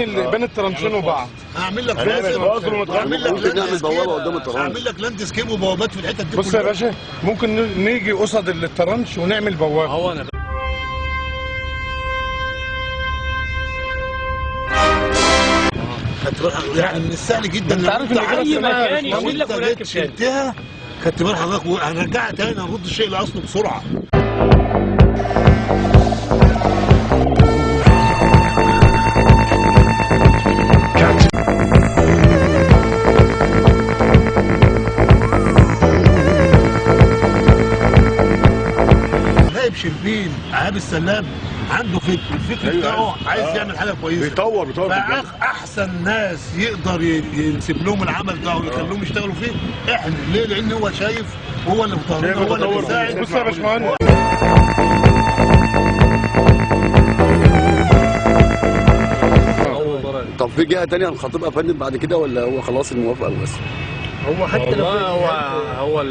بين الترنشين وبعض. هعمل لك ممكن نعمل بوابه قدام الترنش. هعمل لك لاند سكيب وبوابات في الحته دي. بص يا باشا، ممكن نيجي قصد الترنش ونعمل بوابه. هو انا يعني من السهل جدا انت عارف ان اي مكان يشيل لك ونركب شلتها. خدت بال حضرتك، وهنرجعها تاني، هنرد الشيء لاصله بسرعه. نائب شربين عاب السلاب عنده فكر، الفكر بتاعه عايز يعمل حاجه كويسه، بيطور احسن ناس يقدر ينسب لهم العمل ده ويخلوهم يشتغلوا فيه احنا. ليه؟ لان هو شايف، هو اللي مطورنا، هو اللي بيساعد. بص يا باشمهندس، طب في جهه ثانيه هنخاطبها يا فندم بعد كده، ولا هو خلاص الموافقه بس؟ هو حتى لو هو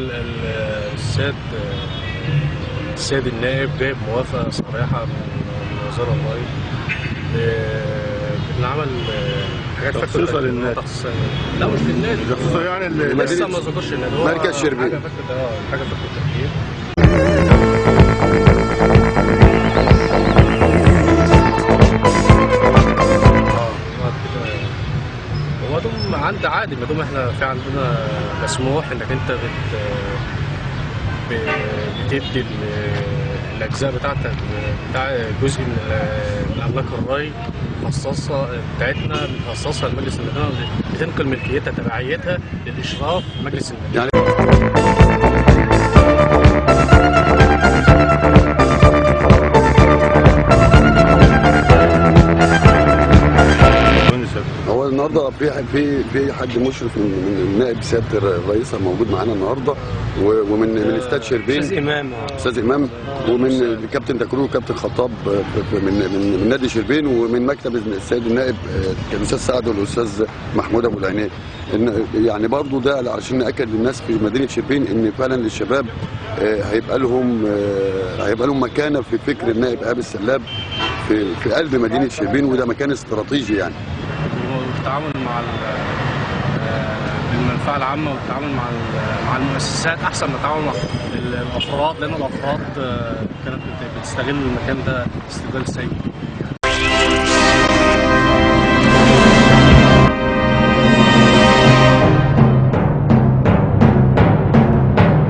السيد النائب جايب موافقه صريحه من وزاره الري بالعمل حاجات تخصيصا للنادي. لا مش للنادي، تخصيصا يعني لسه ما ذكرش النادي، هو مركز شربين، حاجه فكره التفكير. هو دوم عند عادي، ما دام احنا في عندنا مسموح انك انت بتدي الاجزاء بتاعتك، بتاع جزء من املاك الري مخصصه بتاعتنا، مخصصه لمجلس المدينه، بتنقل ملكيتها تبعيتها للاشراف مجلس المدينه. هو النهارده في حد مشرف من نائب سياده الرئيس موجود معانا النهارده، ومن استاد شربين استاذ امام ومن كابتن دكرور وكابتن خطاب من نادي شربين، ومن مكتب السيد النائب الاستاذ سعد والاستاذ محمود ابو العينين. يعني برضو ده عشان ناكد للناس في مدينه شربين ان فعلا للشباب هيبقى لهم مكانه في فكر النائب ابي السلاب في قلب مدينه شربين، وده مكان استراتيجي يعني. والتعامل مع المنفعه العامه، والتعامل مع المؤسسات احسن من التعامل مع الافراد، لان الافراد كانت بتستغل المكان ده استغلال سيء.